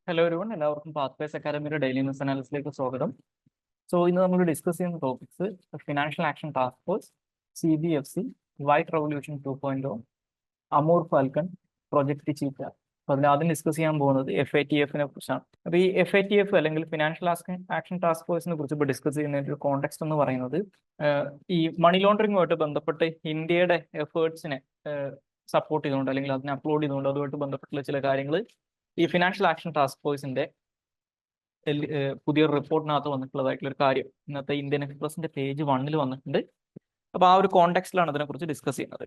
Hello everyone, എല്ലാവർക്കും pathways അക്കാദമിയുടെ daily news അനാലിസിലേക്ക് സ്വാഗതം. ഇന്ന് നമ്മൾ ഡിസ്കസ് ചെയ്യുന്ന topics financial action task force, CBFC, white revolution 2.0, Amur falcon, project cheetah. ആദ്യം ഡിസ്കസ് ചെയ്യാൻ പോകുന്നത് FATF-നെ കുറിച്ചാണ്. അപ്പോൾ ഈ FATF അല്ലെങ്കിൽ ഫിനാൻഷ്യൽ ആക്ഷൻ ടാസ്ക് ഫോഴ്സിനെ കുറിച്ച് ഇപ്പോൾ ഡിസ്കസ് ചെയ്യുന്നതിന്റെ ഒരു കോണ്ടെക്സ്റ്റ് എന്ന് പറയുന്നത് ഈ മണി ലോണ്ടറിങ്ങുമായിട്ട് ബന്ധപ്പെട്ട് ഇന്ത്യയുടെ എഫേർട്സിനെ സപ്പോർട്ട് ചെയ്തുകൊണ്ട് അല്ലെങ്കിൽ അതിനെ അപ്ലോഡ് ചെയ്തുകൊണ്ട് അതുമായിട്ട് ബന്ധപ്പെട്ടുള്ള ചില കാര്യങ്ങൾ ഈ ഫിനാൻഷ്യൽ ആക്ഷൻ ടാസ്ക് ഫോഴ്സിന്റെ പുതിയ റിപ്പോർട്ടിനകത്ത് വന്നിട്ടുള്ളതായിട്ടുള്ള ഒരു കാര്യം ഇന്നത്തെ ഇന്ത്യൻ എക്സ്പ്രസിന്റെ പേജ് 1-ൽ വന്നിട്ടുണ്ട്. അപ്പോൾ ആ ഒരു കോണ്ടെക്സ്റ്റിലാണ് അതിനെക്കുറിച്ച് ഡിസ്കസ് ചെയ്യുന്നത്.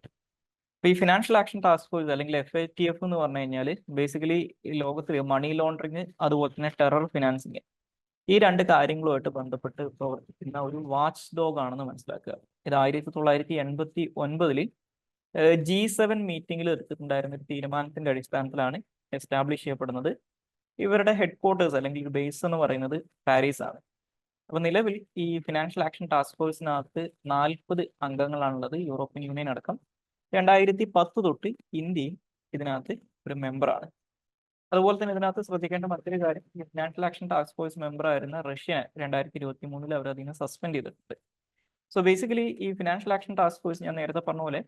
അപ്പോൾ ഈ ഫിനാൻഷ്യൽ ആക്ഷൻ ടാസ്ക് ഫോഴ്സ് അല്ലെങ്കിൽ FATF എന്ന് പറഞ്ഞു കഴിഞ്ഞാൽ ബേസിക്കലി ലോകത്തിൽ മണി ലോണ്ടറിങ് അതുപോലെ തന്നെ ടെറർ ഫിനാൻസിങ് ഈ രണ്ട് കാര്യങ്ങളുമായിട്ട് ബന്ധപ്പെട്ട് പ്രവർത്തിക്കുന്ന ഒരു വാച്ച് ഡോഗ് ആണെന്ന് മനസ്സിലാക്കുക. ഇത് 1989 G7 മീറ്റിംഗിൽ എടുത്തിട്ടുണ്ടായിരുന്ന ഒരു തീരുമാനത്തിന്റെ അടിസ്ഥാനത്തിലാണ് എസ്റ്റാബ്ലിഷ് ചെയ്യപ്പെടുന്നത്. ഇവരുടെ ഹെഡ് ക്വാർട്ടേഴ്സ് അല്ലെങ്കിൽ ബേസ് എന്ന് പറയുന്നത് പാരീസ് ആണ്. അപ്പൊ നിലവിൽ ഈ ഫിനാൻഷ്യൽ ആക്ഷൻ ടാസ്ക് ഫോഴ്സിനകത്ത് 40 അംഗങ്ങളാണുള്ളത്, യൂറോപ്യൻ യൂണിയൻ അടക്കം. 2010 തൊട്ട് ഇന്ത്യയും ഇതിനകത്ത് ഒരു മെമ്പറാണ്. അതുപോലെ തന്നെ ഇതിനകത്ത് ശ്രദ്ധിക്കേണ്ട മറ്റൊരു കാര്യം, ഈ financial action task force member ആയിരുന്ന റഷ്യ 2023 അവർ അതിനെ സസ്പെൻഡ് ചെയ്തിട്ടുണ്ട്. ബേസിക്കലി ഈ ഫിനാൻഷ്യൽ ആക്ഷൻ ടാസ്ക് ഫോഴ്സ് ഞാൻ നേരത്തെ പറഞ്ഞ പോലെ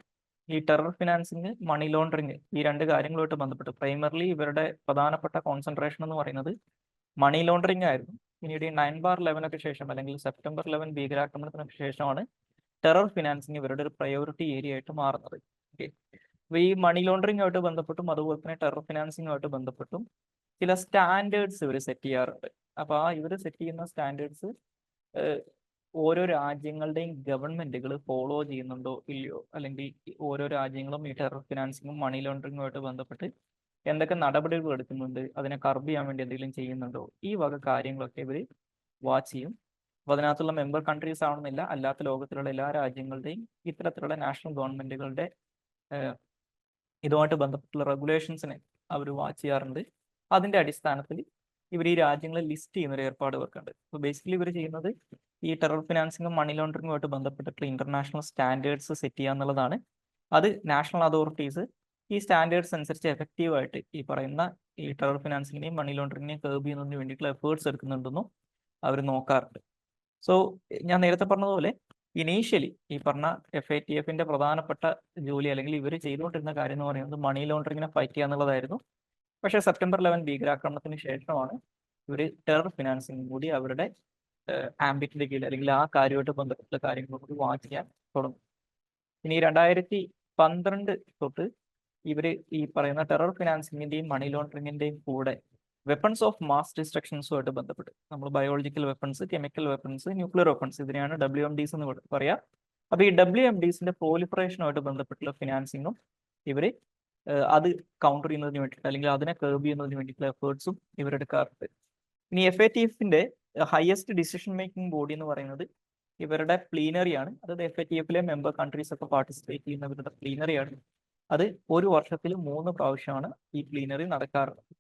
ഈ ടെറർ ഫിനാൻസിങ്, മണി ലോണ്ടറിങ് ഈ രണ്ട് കാര്യങ്ങളുമായിട്ട് ബന്ധപ്പെട്ട് പ്രൈമർലി ഇവരുടെ പ്രധാനപ്പെട്ട കോൺസെൻട്രേഷൻ എന്ന് പറയുന്നത് മണി ലോണ്ടറിങ് ആയിരുന്നു. പിന്നീട് 9/11 ശേഷം അല്ലെങ്കിൽ സെപ്റ്റംബർ 11 ഭീകരാക്രമണത്തിന് ശേഷമാണ് ടെറർ ഫിനാൻസിങ് ഇവരുടെ ഒരു പ്രയോറിറ്റി ഏരിയ ആയിട്ട് മാറുന്നത്. ഓക്കെ, അപ്പോൾ ഈ മണി ലോണ്ടറിങ് ആയിട്ട് ബന്ധപ്പെട്ടും അതുപോലെ തന്നെ ടെറർ ഫിനാൻസിങ്ങുമായിട്ട് ബന്ധപ്പെട്ടും ചില സ്റ്റാൻഡേർഡ്സ് ഇവർ സെറ്റ് ചെയ്യാറുണ്ട്. അപ്പോൾ ആ ഇവർ സെറ്റ് ചെയ്യുന്ന സ്റ്റാൻഡേർഡ്സ് ഓരോ രാജ്യങ്ങളുടെയും ഗവൺമെന്റുകൾ ഫോളോ ചെയ്യുന്നുണ്ടോ ഇല്ലയോ, അല്ലെങ്കിൽ ഓരോ രാജ്യങ്ങളും ഈ ടെറർ ഫിനാൻസിങ്ങും മണി ലോണ്ടറിങ്ങുമായിട്ട് ബന്ധപ്പെട്ട് എന്തൊക്കെ നടപടികൾ എടുക്കുന്നുണ്ട്, അതിനെ കർബ് ചെയ്യാൻ വേണ്ടി എന്തെങ്കിലും ചെയ്യുന്നുണ്ടോ, ഈ വക കാര്യങ്ങളൊക്കെ ഇവർ വാച്ച് ചെയ്യും. അപ്പോൾ അതിനകത്തുള്ള മെമ്പർ കൺട്രീസ് ആവണമെന്നില്ല, അല്ലാത്ത ലോകത്തിലുള്ള എല്ലാ രാജ്യങ്ങളുടെയും ഇത്തരത്തിലുള്ള നാഷണൽ ഗവൺമെന്റുകളുടെ ഇതുമായിട്ട് ബന്ധപ്പെട്ടുള്ള റെഗുലേഷൻസിനെ അവർ വാച്ച് ചെയ്യാറുണ്ട്. അതിന്റെ അടിസ്ഥാനത്തിൽ ഇവർ ഈ രാജ്യങ്ങളെ ലിസ്റ്റ് ചെയ്യുന്ന ഒരു ഏർപ്പാട് വെക്കുന്നുണ്ട്. അപ്പോൾ ബേസിക്കലി ഇവർ ചെയ്യുന്നത് ഈ ടെറർ ഫിനാൻസിങ്ങും മണി ലോണ്ടറിങ്ങുമായിട്ട് ബന്ധപ്പെട്ടിട്ടുള്ള ഇന്റർനാഷണൽ സ്റ്റാൻഡേർഡ്സ് സെറ്റ് ചെയ്യുക എന്നുള്ളതാണ്. അത് നാഷണൽ അതോറിറ്റീസ് ഈ സ്റ്റാൻഡേർഡ്സ് അനുസരിച്ച് എഫക്റ്റീവായിട്ട് ഈ പറയുന്ന ഈ ടെറർ ഫിനാൻസിങ്ങിനെയും മണി ലോണ്ടറിങ്ങിനെയും കർബ് ചെയ്യുന്നതിന് വേണ്ടിയിട്ടുള്ള എഫേർട്സ് എടുക്കുന്നുണ്ടെന്നും അവർ നോക്കാറുണ്ട്. ഞാൻ നേരത്തെ പറഞ്ഞതുപോലെ ഇനീഷ്യലി ഈ പറഞ്ഞ FATF-ന്റെ പ്രധാനപ്പെട്ട ജോലി അല്ലെങ്കിൽ ഇവർ ചെയ്തുകൊണ്ടിരുന്ന കാര്യം എന്ന് പറയുന്നത് മണി ലോണ്ടറിങ്ങിനെ ഫൈറ്റ് ചെയ്യുക എന്നുള്ളതായിരുന്നു. പക്ഷേ സെപ്റ്റംബർ 11 ഭീകരാക്രമണത്തിന് ശേഷമാണ് ഇവർ ടെറർ ഫിനാൻസിങ് കൂടി അവരുടെ ആംബിറ്റിന്റെ കീഴിൽ അല്ലെങ്കിൽ ആ കാര്യമായിട്ട് ബന്ധപ്പെട്ട കാര്യങ്ങൾ കൂടി വാച്ച് ചെയ്യാൻ തുടങ്ങും. ഇനി 2012 തൊട്ട് ഇവർ ഈ പറയുന്ന ടെറർ ഫിനാൻസിങ്ങിന്റെയും മണി ലോണ്ടറിങ്ങിന്റെയും കൂടെ വെപ്പൺസ് ഓഫ് മാസ് ഡിസ്ട്രക്ഷൻസുമായിട്ട് ബന്ധപ്പെട്ട് നമ്മൾ biological weapons, chemical weapons, nuclear weapons ഇതിനെയാണ് WMDs എന്ന് പറയാം. അപ്പോൾ ഈ WMDസിന്റെ പ്രോലിഫറേഷനുമായിട്ട് ബന്ധപ്പെട്ടുള്ള ഫിനാൻസിങ്ങും ഇവർ അത് കൗണ്ടർ ചെയ്യുന്നതിന് വേണ്ടിയിട്ട് അല്ലെങ്കിൽ അതിനെ കർബ് ചെയ്യുന്നതിന് വേണ്ടിയിട്ടുള്ള എഫേർട്സും ഇവരെടുക്കാറുണ്ട്. ഇനി FATF-ന്റെ ഹയസ്റ്റ് ഡിസിഷൻ മേക്കിംഗ് ബോഡി എന്ന് പറയുന്നത് ഇവരുടെ പ്ലീനറിയാണ്. അതായത് FATF-ലെ മെമ്പർ കൺട്രീസ് ഒക്കെ പാർട്ടിസിപ്പേറ്റ് ചെയ്യുന്നവരുടെ പ്ലീനറിയാണ്. അത് ഒരു വർഷത്തിൽ 3 പ്രാവശ്യമാണ് ഈ പ്ലീനറി നടക്കാറുള്ളത്.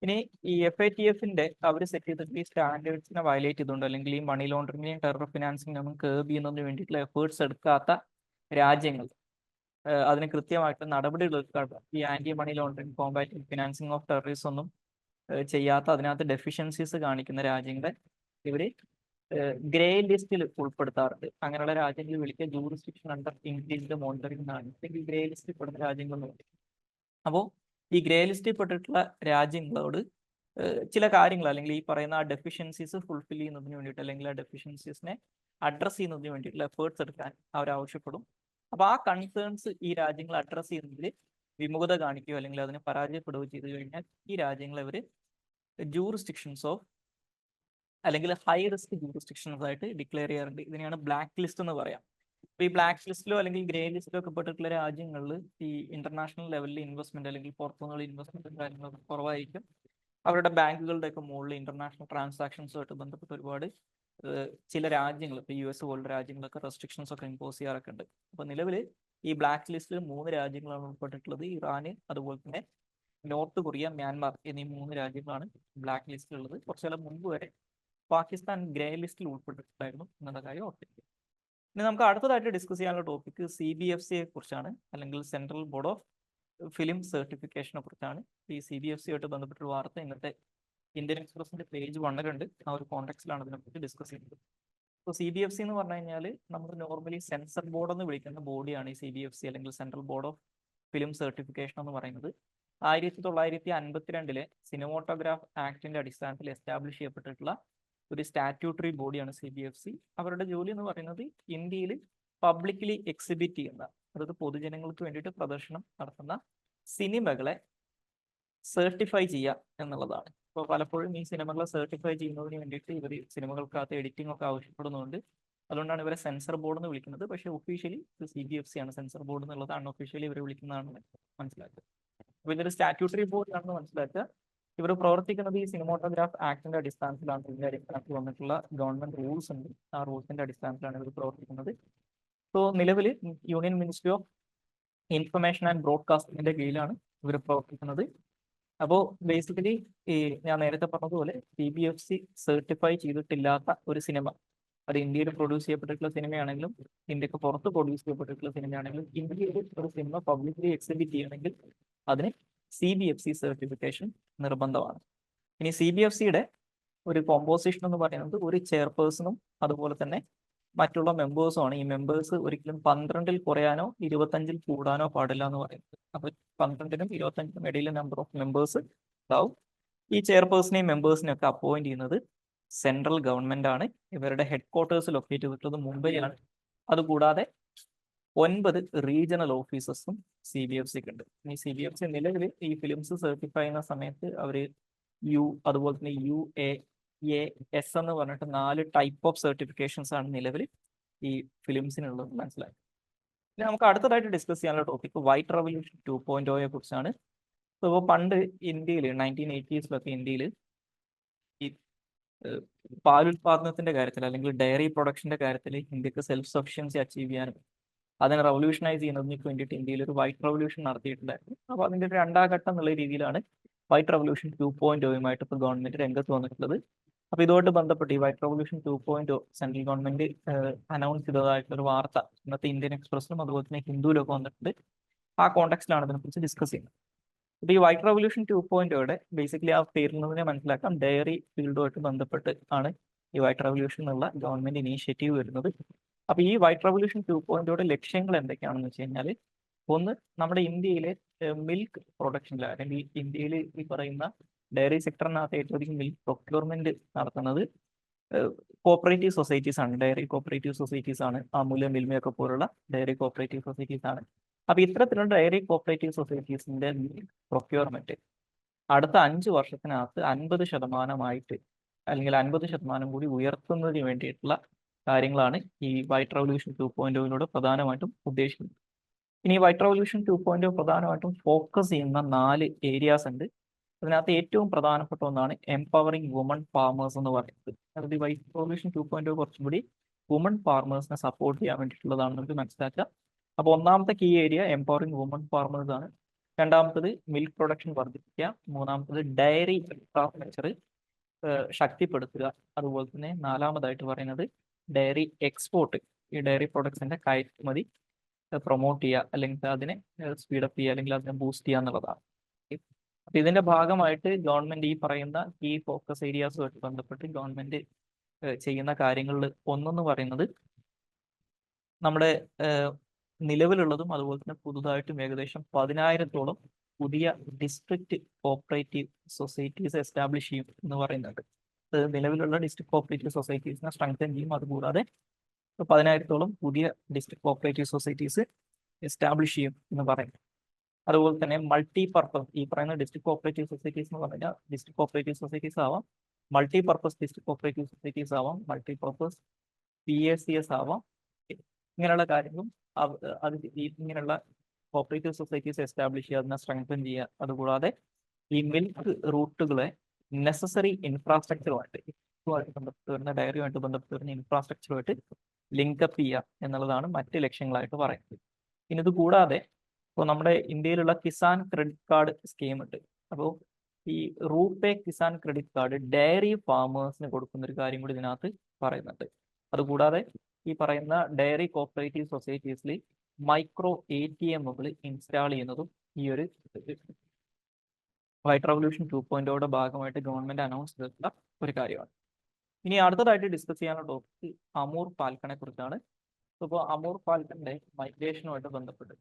ഇനി ഈ FATF-ന്റെ അവർ സെറ്റ് ചെയ്തിട്ട് ഈ സ്റ്റാൻഡേർഡ്സിനെ വയലേറ്റ് ചെയ്തുകൊണ്ട് അല്ലെങ്കിൽ ഈ മണി ലോണ്ടറിങ്ങിനെയും ടെറർ ഫിനാൻസിങ്ങിനും കർബ് ചെയ്യുന്നതിന് വേണ്ടിയിട്ടുള്ള എഫേർട്സ് എടുക്കാത്ത രാജ്യങ്ങൾ, അതിന് കൃത്യമായിട്ട് നടപടികൾ എടുക്കാത്ത ഈ anti money laundering, combating financing of terrorism ഒന്നും ചെയ്യാത്ത, അതിനകത്ത് ഡെഫിഷ്യൻസീസ് കാണിക്കുന്ന രാജ്യങ്ങളെ ഇവര് ഗ്രേ ലിസ്റ്റിൽ ഉൾപ്പെടുത്താറുണ്ട്. അങ്ങനെയുള്ള രാജ്യങ്ങൾ വിളിക്കുക ജൂറിസ്ഡിക്ഷൻ അണ്ടർ ഇൻക്രീസ്ഡ് മോണിറ്ററിംഗ് എന്നാണ്, അല്ലെങ്കിൽ ഗ്രേ ലിസ്റ്റിൽ പെടുന്ന രാജ്യങ്ങൾ എന്ന് പറയും. അപ്പോൾ ഈ ഗ്രേ ലിസ്റ്റിൽ പെട്ടിട്ടുള്ള രാജ്യങ്ങളോട് ചില കാര്യങ്ങൾ അല്ലെങ്കിൽ ഈ പറയുന്ന ആ ഡെഫിഷ്യൻസീസ് ഫുൾഫിൽ ചെയ്യുന്നതിന് വേണ്ടിയിട്ട് അല്ലെങ്കിൽ ആ ഡെഫിഷ്യൻസീസിനെ അഡ്രസ് ചെയ്യുന്നതിന് വേണ്ടിയിട്ടുള്ള എഫേർട്സ് എടുക്കാൻ അവർ ആവശ്യപ്പെടും. അപ്പോൾ ആ കൺസേൺസ് ഈ രാജ്യങ്ങൾ അഡ്രസ് ചെയ്യുന്നതിൽ വിമുഖത കാണിക്കുകയോ അല്ലെങ്കിൽ അതിനെ പരാജയപ്പെടുകയോ ചെയ്തു കഴിഞ്ഞാൽ ഈ രാജ്യങ്ങൾ അവർ ജൂറിസ്ഡിക്ഷൻസ് ഓഫ് അല്ലെങ്കിൽ ഹൈ റിസ്ക് ജൂറിസ്ഡിക്ഷൻസ് ആയിട്ട് ഡിക്ലെയർ ചെയ്യാറുണ്ട്. ഇതിനെയാണ് ബ്ലാക്ക് ലിസ്റ്റ് എന്ന് പറയാം. അപ്പോൾ ഈ ബ്ലാക്ക് ലിസ്റ്റിലോ അല്ലെങ്കിൽ ഗ്രേ ലിസ്റ്റിലോ ഒക്കെ പെട്ടിട്ടുള്ള രാജ്യങ്ങളിൽ ഈ ഇന്റർനാഷണൽ ലെവലിൽ ഇൻവെസ്റ്റ്മെന്റ് അല്ലെങ്കിൽ പുറത്തുനിന്നുള്ള ഇൻവെസ്റ്റ്മെന്റും കാര്യങ്ങളൊക്കെ കുറവായിരിക്കും. അവരുടെ ബാങ്കുകളുടെ ഒക്കെ മുകളിൽ ഇന്റർനാഷണൽ ട്രാൻസാക്ഷൻസുമായിട്ട് ബന്ധപ്പെട്ട് ഒരുപാട് ചില രാജ്യങ്ങൾ, ഇപ്പോൾ US പോലുള്ള രാജ്യങ്ങളൊക്കെ റെസ്ട്രിക്ഷൻസ് ഒക്കെ ഇമ്പോസ് ചെയ്യാറൊക്കെ ഉണ്ട്. അപ്പോൾ നിലവിൽ ഈ ബ്ലാക്ക് ലിസ്റ്റിൽ 3 രാജ്യങ്ങളാണ് ഉൾപ്പെട്ടിട്ടുള്ളത്. ഇറാൻ, അതുപോലെ തന്നെ നോർത്ത് കൊറിയ, മ്യാൻമാർ എന്നീ 3 രാജ്യങ്ങളാണ് ബ്ലാക്ക് ലിസ്റ്റിലുള്ളത്. കുറച്ചുകാലം മുമ്പ് വരെ പാകിസ്ഥാൻ ഗ്രേ ലിസ്റ്റിൽ ഉൾപ്പെട്ടിട്ടുണ്ടായിരുന്നു എന്നുള്ള കാര്യം ഓർത്തിരിക്കും. ഇനി നമുക്ക് അടുത്തതായിട്ട് ഡിസ്കസ് ചെയ്യാനുള്ള ടോപ്പിക് CBFC-യെ കുറിച്ചാണ്, അല്ലെങ്കിൽ സെൻട്രൽ ബോർഡ് ഓഫ് ഫിലിം സർട്ടിഫിക്കേഷനെ കുറിച്ചാണ്. ഈ CBFC-യായിട്ട് ബന്ധപ്പെട്ട വാർത്ത ഇന്നത്തെ ഇന്ത്യൻ എക്സ്പ്രസിന്റെ പേജ് 1-ലുണ്ട്. ആ ഒരു കോൺടെക്സ്റ്റിലാണ് ഇതിനെപ്പറ്റി ഡിസ്കസ് ചെയ്യുന്നത്. ഇപ്പോൾ CBFC എന്ന് പറഞ്ഞു കഴിഞ്ഞാൽ നമ്മൾ നോർമലി സെൻസർ ബോർഡ് എന്ന് വിളിക്കുന്ന ബോഡിയാണ് ഈ CBFC അല്ലെങ്കിൽ central board of film certification എന്ന് പറയുന്നത്. 1952 സിനിമോട്ടോഗ്രാഫ് ആക്ടിന്റെ അടിസ്ഥാനത്തിൽ എസ്റ്റാബ്ലിഷ് ചെയ്യപ്പെട്ടിട്ടുള്ള ഒരു സ്റ്റാറ്റ്യൂട്ടറി ബോഡിയാണ് CBFC. അവരുടെ ജോലി എന്ന് പറയുന്നത് ഇന്ത്യയിൽ പബ്ലിക്കലി എക്സിബിറ്റ് ചെയ്യുന്ന, അതായത് പൊതുജനങ്ങൾക്ക് വേണ്ടിയിട്ട് പ്രദർശനം നടത്തുന്ന സിനിമകളെ സർട്ടിഫൈ ചെയ്യുക എന്നുള്ളതാണ്. ഇപ്പോൾ പലപ്പോഴും ഈ സിനിമകളെ സർട്ടിഫൈ ചെയ്യുന്നതിന് വേണ്ടിയിട്ട് ഇവർ സിനിമകൾക്കകത്ത് എഡിറ്റിംഗ് ഒക്കെ ആവശ്യപ്പെടുന്നുണ്ട്. അതുകൊണ്ടാണ് ഇവരെ സെൻസർ ബോർഡ് എന്ന് വിളിക്കുന്നത്. പക്ഷേ ഒഫീഷ്യലി CBFC ആണ് സെൻസർ ബോർഡ് എന്നുള്ളത്, അൺഒഫീഷ്യലി ഇവർ വിളിക്കുന്നതാണെന്ന് മനസ്സിലാക്കുക. അപ്പോൾ ഇതൊരു സ്റ്റാറ്റ്യൂട്ടറി ബോർഡ് ആണെന്ന് മനസ്സിലാക്കുക. ഇവർ പ്രവർത്തിക്കുന്നത് ഈ സിനിമോട്ടോഗ്രാഫ് ആക്ടിന്റെ അടിസ്ഥാനത്തിലാണ്. ഇതിന്റെ അടിസ്ഥാനത്തിൽ വന്നിട്ടുള്ള ഗവൺമെന്റ് റൂൾസ് ഉണ്ട്. ആ റൂൾസിന്റെ അടിസ്ഥാനത്തിലാണ് ഇവർ പ്രവർത്തിക്കുന്നത്. സോ നിലവിൽ union ministry of information and ബ്രോഡ്കാസ്റ്റിംഗിന്റെ കീഴിലാണ് ഇവർ പ്രവർത്തിക്കുന്നത്. അപ്പോൾ ബേസിക്കലി ഈ ഞാൻ നേരത്തെ പറഞ്ഞതുപോലെ CBFC സർട്ടിഫൈ ചെയ്തിട്ടില്ലാത്ത ഒരു സിനിമ, അത് ഇന്ത്യയിൽ പ്രൊഡ്യൂസ് ചെയ്യപ്പെട്ടിട്ടുള്ള സിനിമയാണെങ്കിലും ഇന്ത്യക്ക് പുറത്ത് പ്രൊഡ്യൂസ് ചെയ്യപ്പെട്ടിട്ടുള്ള സിനിമയാണെങ്കിലും ഇന്ത്യയിൽ ഒരു സിനിമ പബ്ലിക്കലി എക്സിബിറ്റ് ചെയ്യണമെങ്കിൽ അതിന് CBFC സർട്ടിഫിക്കേഷൻ നിർബന്ധമാണ്. ഇനി CBFCയുടെ ഒരു കോമ്പോസിഷൻ എന്ന് പറയുന്നത് ഒരു ചെയർപേഴ്സണും അതുപോലെ തന്നെ മറ്റുള്ള മെമ്പേഴ്സുമാണ്. ഈ മെമ്പേഴ്സ് ഒരിക്കലും 12-ൽ കുറയാനോ 25-ൽ കൂടാനോ പാടില്ല എന്ന് പറയുന്നത്. അപ്പോൾ 12-നും 25-നും ഇടയിൽ നമ്പർ ഓഫ് മെമ്പേഴ്സ് ഉണ്ടാവും. ഈ ചെയർപേഴ്സണെയും മെമ്പേഴ്സിനെയും ഒക്കെ അപ്പോയിന്റ് ചെയ്യുന്നത് സെൻട്രൽ ഗവൺമെന്റ് ആണ്. ഇവരുടെ ഹെഡ് ക്വാർട്ടേഴ്സ് ലൊക്കേറ്റ് ചെയ്തിട്ടുള്ളത് മുംബൈയിലാണ്. അതുകൂടാതെ 9 റീജിയണൽ ഓഫീസസും CBFCക്ക് ഉണ്ട്. ഈ CBFC നിലവിൽ ഈ ഫിലിംസ് സർട്ടിഫൈ ചെയ്യുന്ന സമയത്ത് അവർ അതുപോലെ തന്നെ UAS എന്ന് പറഞ്ഞിട്ട് 4 ടൈപ്പ് ഓഫ് സർട്ടിഫിക്കേഷൻസ് ആണ് നിലവിൽ ഈ ഫിലിംസിനുള്ളത് മനസ്സിലായി. ഇനി നമുക്ക് അടുത്തതായിട്ട് ഡിസ്കസ് ചെയ്യാനുള്ള ടോപ്പിക് വൈറ്റ് റവല്യൂഷൻ 2.0യെ കുറിച്ചാണ്. ഇപ്പോൾ പണ്ട് ഇന്ത്യയിൽ 1980s ഇന്ത്യയിൽ ഈ പാലുൽപാദനത്തിന്റെ കാര്യത്തിൽ അല്ലെങ്കിൽ ഡയറി പ്രൊഡക്ഷന്റെ കാര്യത്തിൽ ഇന്ത്യക്ക് സെൽഫ് സഫിഷ്യൻസി അച്ചീവ് ചെയ്യാനും അതിനെ റവല്യൂഷനൈസ് ചെയ്യുന്നതിന് വേണ്ടിയിട്ട് ഇന്ത്യയിൽ ഒരു വൈറ്റ് റവല്യൂഷൻ നടത്തിയിട്ടുണ്ടായിരുന്നു. അപ്പോൾ അതിന്റെ ഒരു 2ാം ഘട്ടം എന്നുള്ള രീതിയിലാണ് വൈറ്റ് റവല്യൂഷൻ 2.0യുമായിട്ട് ഇപ്പോൾ ഗവൺമെന്റ് രംഗത്ത് വന്നിട്ടുള്ളത്. അപ്പോൾ ഇതുമായിട്ട് ബന്ധപ്പെട്ട് ഈ white revolution 2.0 central government announce ചെയ്തതായിട്ടുള്ള ഒരു വാർത്ത ഇന്നത്തെ ഇന്ത്യൻ എക്സ്പ്രസിലും അതുപോലെ തന്നെ ഹിന്ദുവിലൊക്കെ വന്നിട്ടുണ്ട്. ആ കോൺടെക്സ്റ്റിലാണ് ഇതിനെക്കുറിച്ച് ഡിസ്കസ് ചെയ്യുന്നത്. അപ്പോൾ ഈ വൈറ്റ് റവല്യൂഷൻ 2.0യുടെ ബേസിക്കലി ആ പേരിൽ നിന്ന് മനസ്സിലാക്കാം ഡയറി ഫീൽഡുമായിട്ട് ബന്ധപ്പെട്ട് ആണ് ഈ വൈറ്റ് റവല്യൂഷൻ എന്നുള്ള ഗവൺമെന്റ് ഇനീഷ്യേറ്റീവ് വരുന്നത്. അപ്പോൾ ഈ വൈറ്റ് റവല്യൂഷൻ 2.0യുടെ ലക്ഷ്യങ്ങൾ എന്തൊക്കെയാണെന്ന് വെച്ച് കഴിഞ്ഞാൽ, ഒന്ന് നമ്മുടെ ഇന്ത്യയിലെ മിൽക്ക് പ്രൊഡക്ഷനിൽ അല്ലെങ്കിൽ ഇന്ത്യയിൽ ഈ പറയുന്ന ഡയറി സെക്ടറിനകത്ത് ഏറ്റവും അധികം മിൽക്ക് പ്രൊക്യൂർമെന്റ് നടത്തുന്നത് കോപ്പറേറ്റീവ് സൊസൈറ്റീസ് ആണ്. ഡയറി കോപ്പറേറ്റീവ് സൊസൈറ്റീസ് ആണ്. അമുല മിൽമയൊക്കെ പോലുള്ള ഡയറി കോപ്പറേറ്റീവ് സൊസൈറ്റീസ് ആണ്. അപ്പൊ ഇത്തരത്തിലുള്ള ഡയറി കോപ്പറേറ്റീവ് സൊസൈറ്റീസിന്റെ മിൽക്ക് പ്രൊക്യൂർമെന്റ് അടുത്ത 5 വർഷത്തിനകത്ത് 50% അല്ലെങ്കിൽ 50% കൂടി ഉയർത്തുന്നതിന് വേണ്ടിയിട്ടുള്ള കാര്യങ്ങളാണ് ഈ വൈറ്റ് റവല്യൂഷൻ 2.0യിലൂടെ പ്രധാനമായിട്ടും ഉദ്ദേശിക്കുന്നത്. ഇനി വൈറ്റ് റവല്യൂഷൻ 2.0 പ്രധാനമായിട്ടും ഫോക്കസ് ചെയ്യുന്ന 4 ഏരിയാസ് ഉണ്ട്. അതിനകത്ത് ഏറ്റവും പ്രധാനപ്പെട്ട ഒന്നാണ് എംപവറിംഗ് വുമൺ ഫാമേഴ്സ് എന്ന് പറയുന്നത്. അതായത് വൈറ്റ് റവല്യൂഷൻ 2.0 കുറച്ചും കൂടി വുമൺ ഫാർമേഴ്സിനെ സപ്പോർട്ട് ചെയ്യാൻ വേണ്ടിയിട്ടുള്ളതാണ് നമുക്ക് മനസ്സിലാക്കുക. അപ്പോൾ ഒന്നാമത്തെ key area empowering women farmers ആണ്. രണ്ടാമത്തത് മിൽക്ക് പ്രൊഡക്ഷൻ വർദ്ധിപ്പിക്കുക. മൂന്നാമത്തത് ഡയറി ഇൻഫ്രാസ്ട്രക്ചർ ശക്തിപ്പെടുത്തുക. അതുപോലെ തന്നെ 4-മതായിട്ട് പറയുന്നത് ഡയറി എക്സ്പോർട്ട്, ഈ ഡയറി പ്രൊഡക്ട്സിന്റെ കയറ്റുമതി പ്രൊമോട്ട് ചെയ്യുക അല്ലെങ്കിൽ അതിനെ സ്പീഡപ്പ് ചെയ്യുക അല്ലെങ്കിൽ അതിനെ ബൂസ്റ്റ് ചെയ്യുക എന്നുള്ളതാണ്. അപ്പൊ ഇതിന്റെ ഭാഗമായിട്ട് ഗവൺമെന്റ് ഈ പറയുന്ന ഈ ഫോക്കസ് ഏരിയാസുമായിട്ട് ബന്ധപ്പെട്ട് ഗവൺമെന്റ് ചെയ്യുന്ന കാര്യങ്ങളിൽ ഒന്നെന്ന് പറയുന്നത് നമ്മുടെ നിലവിലുള്ളതും അതുപോലെ തന്നെ പുതുതായിട്ടും ഏകദേശം 10,000-ഓളം പുതിയ ഡിസ്ട്രിക്ട് കോപ്പറേറ്റീവ് സൊസൈറ്റീസ് എസ്റ്റാബ്ലിഷ് ചെയ്യും എന്ന് പറയുന്നുണ്ട്. നിലവിലുള്ള ഡിസ്ട്രിക്ട് കോപ്പറേറ്റീവ് സൊസൈറ്റീസിനെ സ്ട്രെങ്തൻ ചെയ്യും. അതുകൂടാതെ 10,000-ഓളം പുതിയ ഡിസ്ട്രിക്ട് കോപ്പറേറ്റീവ് സൊസൈറ്റീസ് എസ്റ്റാബ്ലിഷ് ചെയ്യും എന്ന് പറയുന്നു. അതുപോലെ തന്നെ മൾട്ടിപർപ്പസ്, ഈ പറയുന്ന ഡിസ്ട്രിക്ട് കോപ്പറേറ്റീവ് സൊസൈറ്റീസ് എന്ന് പറഞ്ഞാൽ ഡിസ്ട്രിക്ട് കോപ്പറേറ്റീവ് സൊസൈറ്റീസ് ആവാം, മൾട്ടിപർപ്പസ് ഡിസ്ട്രിക്ട് കോപ്പറേറ്റീവ് സൊസൈറ്റീസ് ആവാം, മൾട്ടിപർപ്പസ് PACS ആവാം. ഇങ്ങനെയുള്ള കാര്യങ്ങളും ഇങ്ങനെയുള്ള കോപ്പറേറ്റീവ് സൊസൈറ്റീസ് എസ്റ്റാബ്ലിഷ് ചെയ്യുക, അതിനെ സ്ട്രെങ്തൻ ചെയ്യുക. അതുകൂടാതെ ഈ മിൽക്ക് റൂട്ടുകളെ നെസസറി ഇൻഫ്രാസ്ട്രക്ചറുമായിട്ട് ബന്ധപ്പെട്ട് വരുന്ന ഡയറിയുമായിട്ട് ബന്ധപ്പെട്ട് വരുന്ന ഇൻഫ്രാസ്ട്രക്ചറുമായിട്ട് ലിങ്കപ്പ് ചെയ്യുക എന്നുള്ളതാണ് മറ്റ് ലക്ഷ്യങ്ങളായിട്ട് പറയുന്നത്. ഇനി ഇത് കൂടാതെ ഇപ്പോൾ നമ്മുടെ ഇന്ത്യയിലുള്ള കിസാൻ ക്രെഡിറ്റ് കാർഡ് സ്കീം ഉണ്ട്. അപ്പോൾ ഈ RuPay Kisan credit card dairy ഫാമേഴ്സിന് കൊടുക്കുന്ന ഒരു കാര്യം കൂടി ഇതിനകത്ത് പറയുന്നുണ്ട്. അതുകൂടാതെ ഈ പറയുന്ന ഡയറി കോപ്പറേറ്റീവ് സൊസൈറ്റീസിൽ മൈക്രോ ATMകൾ ഇൻസ്റ്റാൾ ചെയ്യുന്നതും ഈ ഒരു വൈറ്റ് റവല്യൂഷൻ 2.0 ഭാഗമായിട്ട് ഗവൺമെന്റ് അനൗൺസ് ചെയ്തിട്ടുള്ള ഒരു കാര്യമാണ്. ഇനി അടുത്തതായിട്ട് ഡിസ്കസ് ചെയ്യാനുള്ള ടോപ്പിക് അമൂർ ഫാൽക്കണെ കുറിച്ചാണ്. ഇപ്പോൾ അമൂർ ഫാൽക്കന്റെ മൈഗ്രേഷനുമായിട്ട് ബന്ധപ്പെട്ട്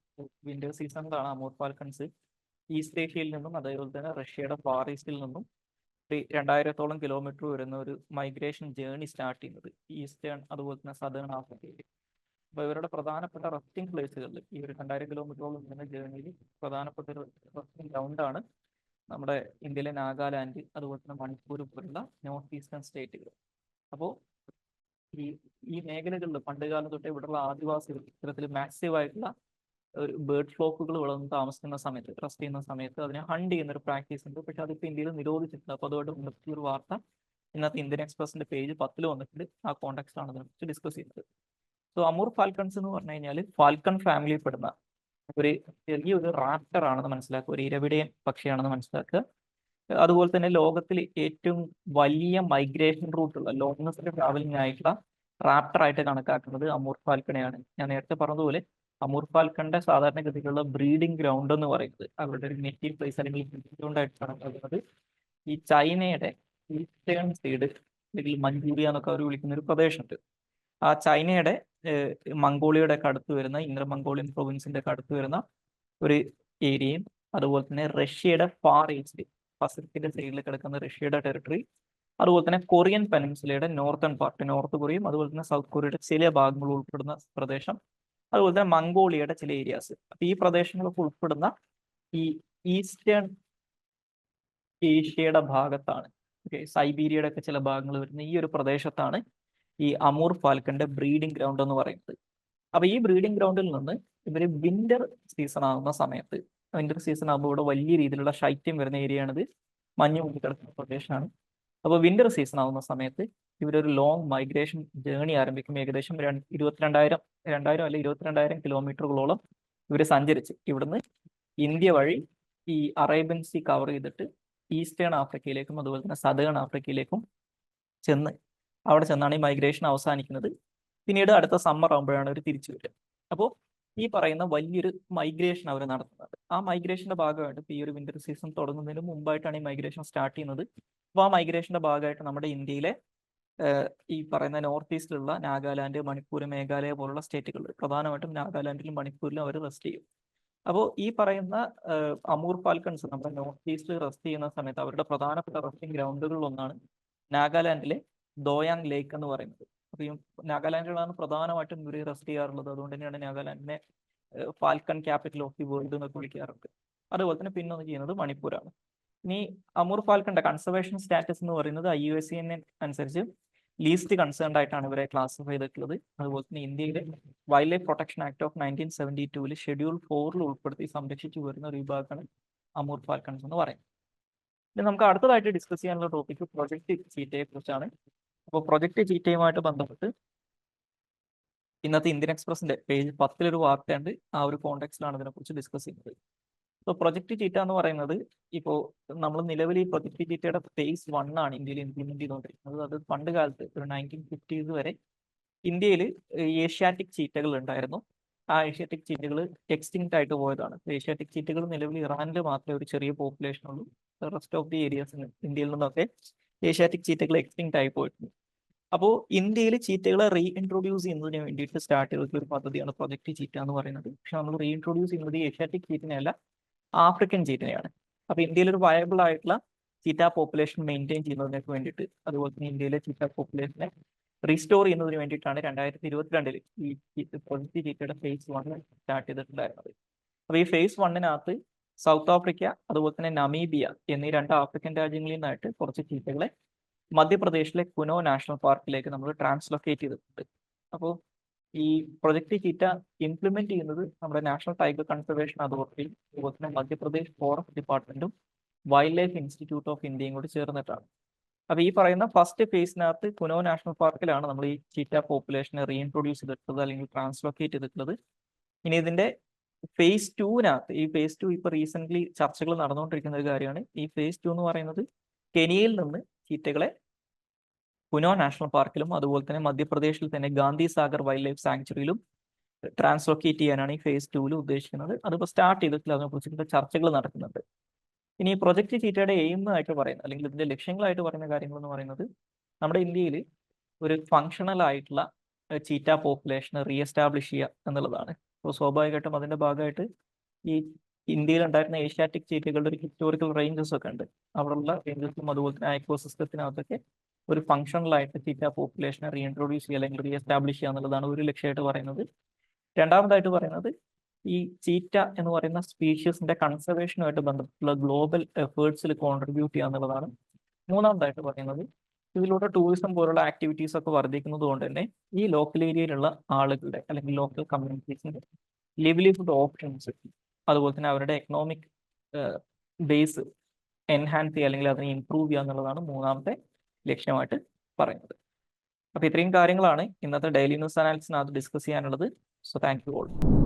വിന്റർ സീസണിലാണ് അമൂർ ഫാൽക്കൺസ് ഈസ്റ്റ് ഏഷ്യയിൽ നിന്നും അതേപോലെ തന്നെ റഷ്യയുടെ ഫാർ ഈസ്റ്റിൽ നിന്നും 2000-ഓളം കിലോമീറ്റർ വരുന്ന ഒരു മൈഗ്രേഷൻ ജേർണി സ്റ്റാർട്ട് ചെയ്യുന്നത് ഈസ്റ്റേൺ അതുപോലെ തന്നെ സദേൺ ആഫ്രിക്കയിൽ. അപ്പോൾ ഇവരുടെ പ്രധാനപ്പെട്ട റെസ്റ്റിംഗ് പ്ലേസുകളിൽ ഈ ഒരു 2000 കിലോമീറ്ററോളം വരുന്ന ജേർണിയിൽ പ്രധാനപ്പെട്ട ഒരു റെസ്റ്റിംഗ് ഗ്രൗണ്ടാണ് നമ്മുടെ ഇന്ത്യയിലെ നാഗാലാൻഡ് അതുപോലെ തന്നെ മണിപ്പൂർ പോലുള്ള നോർത്ത് ഈസ്റ്റേൺ സ്റ്റേറ്റുകൾ. അപ്പോൾ ഈ മേഖലകളിൽ പണ്ട് കാലം തൊട്ടേ ഇവിടെയുള്ള ആദിവാസികൾ ഇത്തരത്തിൽ മാസീവ് ആയിട്ടുള്ള ഒരു ബേർഡ് ഫ്ലോക്കുകൾ വളർന്ന് താമസിക്കുന്ന സമയത്ത് റെസ്റ്റ് ചെയ്യുന്ന സമയത്ത് അതിനെ ഹണ്ട് ചെയ്യുന്ന ഒരു പ്രാക്ടീസ് ഉണ്ട്. പക്ഷെ അതിപ്പോൾ ഇന്ത്യയിൽ നിരോധിച്ചിട്ടുണ്ട്. അപ്പോൾ അതുമായിട്ട് ബന്ധപ്പെട്ടൊരു വാർത്ത ഇന്നത്തെ ഇന്ത്യൻ എക്സ്പ്രസിന്റെ പേജ് 10 വന്നിട്ടുണ്ട്. ആ കോൺടാക്സ്റ്റ് ആണ് അതിനെക്കുറിച്ച് ഡിസ്കസ് ചെയ്യുന്നത്. സോ അമൂർ ഫാൽക്കൺസ് എന്ന് പറഞ്ഞു കഴിഞ്ഞാൽ ഫാൽക്കൺ ഫാമിലിയിൽ പെടുന്ന ഒരു ചെറിയൊരു റാപ്റ്റർ ആണെന്ന് മനസ്സിലാക്കുക, ഒരു ഇരവിടയൻ പക്ഷിയാണെന്ന് മനസ്സിലാക്കുക. അതുപോലെ തന്നെ ലോകത്തിൽ ഏറ്റവും വലിയ മൈഗ്രേഷൻ റൂട്ടുള്ള ലോങ്സ്റ്റ് ട്രാവലിംഗ് ആയിട്ടുള്ള റാപ്റ്റർ ആയിട്ട് കണക്കാക്കുന്നത് അമൂർ ഫാൽക്കണെയാണ്. ഞാൻ നേരത്തെ പറഞ്ഞതുപോലെ അമൂർ ഫാൽക്കണിന്റെ സാധാരണഗതിയിലുള്ള ബ്രീഡിംഗ് ഗ്രൗണ്ട് എന്ന് പറയുന്നത് അവരുടെ ഒരു നേറ്റീവ് പ്ലേസ് അല്ലെങ്കിൽ ഗ്രൗണ്ട് ആയിട്ട് കണക്കാക്കുന്നത് ഈ ചൈനയുടെ ഈസ്റ്റേൺ സൈഡ് അല്ലെങ്കിൽ മഞ്ചൂരിയ എന്നൊക്കെ അവർ വിളിക്കുന്ന ഒരു പ്രദേശമുണ്ട്. ആ ചൈനയുടെ മംഗോളിയയുടെ ഒക്കെ അടുത്ത് വരുന്ന ഇന്നർ മംഗോളിയൻ പ്രൊവിൻസിന്റെ ഒക്കെ അടുത്ത് വരുന്ന ഒരു ഏരിയയും അതുപോലെ തന്നെ റഷ്യയുടെ ഫാർ ഈസ്റ്റ് പസഫിക്കിന്റെ സൈഡിൽ കിടക്കുന്ന റഷ്യയുടെ ടെറിട്ടറി, അതുപോലെ തന്നെ കൊറിയൻ പെനിൻസുലയുടെ നോർത്തേൺ പാർട്ട് നോർത്ത് കൊറിയയും അതുപോലെ തന്നെ സൗത്ത് കൊറിയയുടെ ചില ഭാഗങ്ങൾ ഉൾപ്പെടുന്ന പ്രദേശം, അതുപോലെ തന്നെ മംഗോളിയയുടെ ചില ഏരിയാസ്. അപ്പൊ ഈ പ്രദേശങ്ങളൊക്കെ ഉൾപ്പെടുന്ന ഈ ഈസ്റ്റേൺ ഏഷ്യയുടെ ഭാഗത്താണ്, സൈബീരിയയുടെ ഒക്കെ ചില ഭാഗങ്ങൾ വരുന്ന ഈ ഒരു പ്രദേശത്താണ് ഈ അമൂർ ഫാൽക്കന്റെ ബ്രീഡിംഗ് ഗ്രൗണ്ട് എന്ന് പറയുന്നത്. അപ്പൊ ഈ ബ്രീഡിംഗ് ഗ്രൗണ്ടിൽ നിന്ന് ഇവര് വിന്റർ സീസൺ ആകുന്ന സമയത്ത്, വിന്റർ സീസൺ ആകുമ്പോൾ ഇവിടെ വലിയ രീതിയിലുള്ള ശൈത്യം വരുന്ന ഏരിയയാണിത്, മഞ്ഞ് മൂടി കിടക്കുന്ന പ്രദേശമാണ്. അപ്പോൾ വിന്റർ സീസൺ ആകുന്ന സമയത്ത് ഇവരൊരു ലോങ് മൈഗ്രേഷൻ ജേർണി ആരംഭിക്കും. ഏകദേശം 22,000 കിലോമീറ്ററുകളോളം ഇവർ സഞ്ചരിച്ച് ഇവിടുന്ന് ഇന്ത്യ വഴി ഈ അറേബ്യൻ സീ കവർ ചെയ്തിട്ട് ഈസ്റ്റേൺ ആഫ്രിക്കയിലേക്കും അതുപോലെ തന്നെ സദേൺ ആഫ്രിക്കയിലേക്കും അവിടെ ചെന്നാണ് ഈ മൈഗ്രേഷൻ അവസാനിക്കുന്നത്. പിന്നീട് അടുത്ത സമ്മർ ആകുമ്പോഴാണ് അവർ തിരിച്ചു വരിക. അപ്പോൾ ഈ പറയുന്ന വലിയൊരു മൈഗ്രേഷൻ അവർ നടത്തുന്നത്. ആ മൈഗ്രേഷന്റെ ഭാഗമായിട്ട് ഈ ഒരു വിന്റർ സീസൺ തുടങ്ങുന്നതിന് മുമ്പായിട്ടാണ് ഈ മൈഗ്രേഷൻ സ്റ്റാർട്ട് ചെയ്യുന്നത്. അപ്പോൾ ആ മൈഗ്രേഷന്റെ ഭാഗമായിട്ട് നമ്മുടെ ഇന്ത്യയിലെ ഈ പറയുന്ന നോർത്ത് ഈസ്റ്റിലുള്ള നാഗാലാൻഡ്, മണിപ്പൂർ, മേഘാലയ പോലുള്ള സ്റ്റേറ്റുകൾ, പ്രധാനമായിട്ടും നാഗാലാൻഡിലും മണിപ്പൂരിലും അവർ റെസ്റ്റ് ചെയ്യും. അപ്പോൾ ഈ പറയുന്ന അമൂർ ഫാൽക്കൺസ് നമ്മുടെ നോർത്ത് ഈസ്റ്റിൽ റെസ്റ്റ് ചെയ്യുന്ന സമയത്ത് അവരുടെ പ്രധാനപ്പെട്ട റെസ്റ്റിംഗ് ഗ്രൗണ്ടുകളിൽ ഒന്നാണ് നാഗാലാൻഡിലെ ദോയാങ് ലേക്ക് എന്ന് പറയുന്നത്. അപ്പോൾ ഈ നാഗാലാൻഡിലാണ് പ്രധാനമായിട്ടും ഇവർ റെസ്റ്റ് ചെയ്യാറുള്ളത്. അതുകൊണ്ട് തന്നെയാണ് നാഗാലാൻഡിനെ falcon capital of the world എന്നൊക്കെ വിളിക്കാറുണ്ട്. അതുപോലെ തന്നെ പിന്നൊന്ന് ചെയ്യുന്നത് മണിപ്പൂരാണ്. ഇനി അമൂർ ഫാൽക്കന്റെ കൺസർവേഷൻ സ്റ്റാറ്റസ് എന്ന് പറയുന്നത് IUCN അനുസരിച്ച് ലീസ്റ്റ് കൺസേൺഡ് ആയിട്ടാണ് ഇവരെ ക്ലാസിഫൈ ചെയ്തിട്ടുള്ളത്. അതുപോലെ തന്നെ ഇന്ത്യയിലെ wild life protection act of 1972 schedule 4 ഉൾപ്പെടുത്തി സംരക്ഷിച്ചു വരുന്ന ഒരു വിഭാഗമാണ് അമൂർ ഫാൽക്കൺസ് എന്ന് പറയുന്നത്. ഇനി നമുക്ക് അടുത്തതായിട്ട് ഡിസ്കസ് ചെയ്യാനുള്ള ടോപ്പിക് പ്രൊജക്ട് ചീറ്റയെ കുറിച്ചാണ്. അപ്പോൾ പ്രൊജക്ട് ചീറ്റയുമായിട്ട് ബന്ധപ്പെട്ട് ഇന്നത്തെ ഇന്ത്യൻ എക്സ്പ്രസിന്റെ പേജ് 10 ഒരു വാർത്തയുണ്ട്. ആ ഒരു കോണ്ടെക്സ്റ്റിലാണ് ഇതിനെക്കുറിച്ച് ഡിസ്കസ് ചെയ്യുന്നത്. അപ്പോൾ പ്രൊജക്ട് ചീറ്റ എന്ന് പറയുന്നത് ഇപ്പോൾ നമ്മൾ നിലവിൽ ഈ പ്രൊജക്ട് ചീറ്റയുടെ ഫേസ് 1 ആണ് ഇന്ത്യയിൽ ഇംപ്ലിമെന്റ് ചെയ്തുകൊണ്ടിരിക്കുന്നത്. അത് പണ്ട് കാലത്ത് ഒരു 1950s വരെ ഇന്ത്യയിൽ ഏഷ്യാറ്റിക് ചീറ്റകൾ ഉണ്ടായിരുന്നു. ആ ഏഷ്യാറ്റിക് ചീറ്റകൾ എക്സ്റ്റിങ്ക്റ്റ് ആയിട്ട് പോയതാണ്. ഏഷ്യാറ്റിക് ചീറ്റകൾ നിലവിൽ ഇറാനിൽ മാത്രമേ ഒരു ചെറിയ പോപ്പുലേഷൻ ഉള്ളൂ. റെസ്റ്റ് ഓഫ് ദി ഏരിയാസ് ഇന്ത്യയിൽ നിന്നൊക്കെ ഏഷ്യാറ്റിക് ചീറ്റകൾ എക്സ്റ്റിങ്ക്റ്റ് ആയി പോയിട്ടുണ്ട്. അപ്പോൾ ഇന്ത്യയിൽ ചീറ്റകളെ റീഇൻട്രൊഡ്യൂസ് ചെയ്യുന്നതിന് വേണ്ടിയിട്ട് സ്റ്റാർട്ട് ചെയ്തിട്ടുള്ള ഒരു പദ്ധതിയാണ് പ്രൊജക്ട് ചീറ്റ എന്ന് പറയുന്നത്. പക്ഷെ നമ്മൾ റീഇൻട്രൊഡ്യൂസ് ചെയ്യുന്നത് ഏഷ്യാറ്റിക് ചീറ്റിനെയല്ല, ആഫ്രിക്കൻ ചീറ്റനെയാണ്. അപ്പോൾ ഇന്ത്യയിൽ ഒരു വയബിൾ ആയിട്ടുള്ള ചീറ്റ പോപ്പുലേഷൻ മെയിൻറ്റെയിൻ ചെയ്യുന്നതിനൊക്കെ വേണ്ടിയിട്ട്, അതുപോലെ തന്നെ ഇന്ത്യയിലെ ചീറ്റ പോപ്പുലേഷനെ റീസ്റ്റോർ ചെയ്യുന്നതിന് വേണ്ടിയിട്ടാണ് 2022 ഈ പ്രൊജക്ട് ചീറ്റയുടെ ഫേസ് 1 സ്റ്റാർട്ട് ചെയ്തിട്ടുണ്ടായിരുന്നത്. അപ്പോൾ ഈ ഫേസ് 1 സൗത്ത് ആഫ്രിക്ക അതുപോലെ തന്നെ നമീബിയ എന്നീ 2 ആഫ്രിക്കൻ രാജ്യങ്ങളിൽ നിന്നായിട്ട് കുറച്ച് ചീറ്റകളെ മധ്യപ്രദേശിലെ കുനോ നാഷണൽ പാർക്കിലേക്ക് നമ്മൾ ട്രാൻസ്ലൊക്കേറ്റ് ചെയ്തിട്ടുണ്ട്. അപ്പോൾ ഈ പ്രൊജക്ട് ചീറ്റ ഇംപ്ലിമെന്റ് ചെയ്യുന്നത് നമ്മുടെ നാഷണൽ ടൈഗർ കൺസർവേഷൻ അതോറിറ്റിയും അതുപോലെ തന്നെ മധ്യപ്രദേശ് ഫോറസ്റ്റ് ഡിപ്പാർട്ട്മെന്റും വൈൽഡ് ലൈഫ് ഇൻസ്റ്റിറ്റ്യൂട്ട് ഓഫ് ഇന്ത്യയും കൂടി ചേർന്നിട്ടാണ്. അപ്പോൾ ഈ പറയുന്ന ഫസ്റ്റ് ഫേസിനകത്ത് കുനോ നാഷണൽ പാർക്കിലാണ് നമ്മൾ ഈ ചീറ്റ പോപ്പുലേഷനെ റീഇൻട്രൊഡ്യൂസ് ചെയ്തിട്ടുള്ളത് അല്ലെങ്കിൽ ട്രാൻസ്ലൊക്കേറ്റ് ചെയ്തിട്ടുള്ളത്. ഇനി ഇതിന്റെ ഫേസ് 2 ഈ ഫേസ് 2 ഇപ്പോൾ റീസെന്റ് ചർച്ചകൾ നടന്നുകൊണ്ടിരിക്കുന്ന ഒരു കാര്യമാണ്. ഈ ഫേസ് 2 എന്ന് പറയുന്നത് കെനിയയിൽ നിന്ന് ചീറ്റകളെ കുനോ നാഷണൽ പാർക്കിലും അതുപോലെ തന്നെ മധ്യപ്രദേശിൽ തന്നെ ഗാന്ധി സാഗർ വൈൽഡ് ലൈഫ് സാങ്ച്വറിയിലും ട്രാൻസ്ലൊക്കേറ്റ് ചെയ്യാനാണ് ഈ ഫേസ് 2 ഉദ്ദേശിക്കുന്നത്. അതിപ്പോൾ സ്റ്റാർട്ട് ചെയ്തിട്ടില്ല, അതിനെക്കുറിച്ചിട്ട് ചർച്ചകൾ നടക്കുന്നുണ്ട്. ഇനി ഈ പ്രൊജക്ട് ചീറ്റയുടെ എയിം ആയിട്ട് പറയുന്നത് അല്ലെങ്കിൽ ഇതിന്റെ ലക്ഷ്യങ്ങളായിട്ട് പറയുന്ന കാര്യങ്ങൾ എന്ന് പറയുന്നത് നമ്മുടെ ഇന്ത്യയിൽ ഒരു ഫങ്ഷണൽ ആയിട്ടുള്ള ചീറ്റ പോപ്പുലേഷനെ റീഎസ്റ്റാബ്ലിഷ് ചെയ്യുക എന്നുള്ളതാണ്. അപ്പോൾ സ്വാഭാവികമായിട്ടും അതിന്റെ ഭാഗമായിട്ട് ഈ ഇന്ത്യയിൽ ഉണ്ടായിരുന്ന ഏഷ്യാറ്റിക് ചീറ്റകളുടെ ഒരു ഹിസ്റ്റോറിക്കൽ റേഞ്ചസ് ഒക്കെ ഉണ്ട്. അവിടെയുള്ള റേഞ്ചസും അതുപോലെ തന്നെ എക്കോസിസ്റ്റത്തിനകത്തൊക്കെ ഒരു ഫങ്ഷണൽ ആയിട്ട് ചീറ്റ പോപ്പുലേഷനെ റീഇൻട്രൊഡ്യൂസ് ചെയ്യുക അല്ലെങ്കിൽ റീഎസ്റ്റാബ്ലിഷ് ചെയ്യുക എന്നുള്ളതാണ് ഒരു ലക്ഷ്യമായിട്ട് പറയുന്നത്. രണ്ടാമതായിട്ട് പറയുന്നത് ഈ ചീറ്റ എന്ന് പറയുന്ന സ്പീഷീസിന്റെ കൺസർവേഷനുമായിട്ട് ബന്ധപ്പെട്ടുള്ള ഗ്ലോബൽ എഫേർട്സിൽ കോൺട്രിബ്യൂട്ട് ചെയ്യുക എന്നുള്ളതാണ്. മൂന്നാമതായിട്ട് പറയുന്നത് ഇതിലൂടെ ടൂറിസം പോലുള്ള ആക്ടിവിറ്റീസ് ഒക്കെ വർദ്ധിക്കുന്നത് കൊണ്ട് തന്നെ ഈ ലോക്കൽ ഏരിയയിലുള്ള ആളുകളുടെ അല്ലെങ്കിൽ ലോക്കൽ കമ്മ്യൂണിറ്റീസിന്റെ ലിവ്ലിഹുഡ് ഓപ്ഷൻസ് അതുപോലെ തന്നെ അവരുടെ എക്കണോമിക് ബേസ് എൻഹാൻസ് ചെയ്യുക അല്ലെങ്കിൽ അതിനെ ഇംപ്രൂവ് ചെയ്യുക എന്നുള്ളതാണ് മൂന്നാമത്തെ ലക്ഷ്യമായിട്ട് പറയുന്നത്. അപ്പോൾ ഇത്രയും കാര്യങ്ങളാണ് ഇന്നത്തെ ഡെയിലി ന്യൂസ് അനാലിസിനകത്ത് ഡിസ്കസ് ചെയ്യാനുള്ളത്. So thank you all.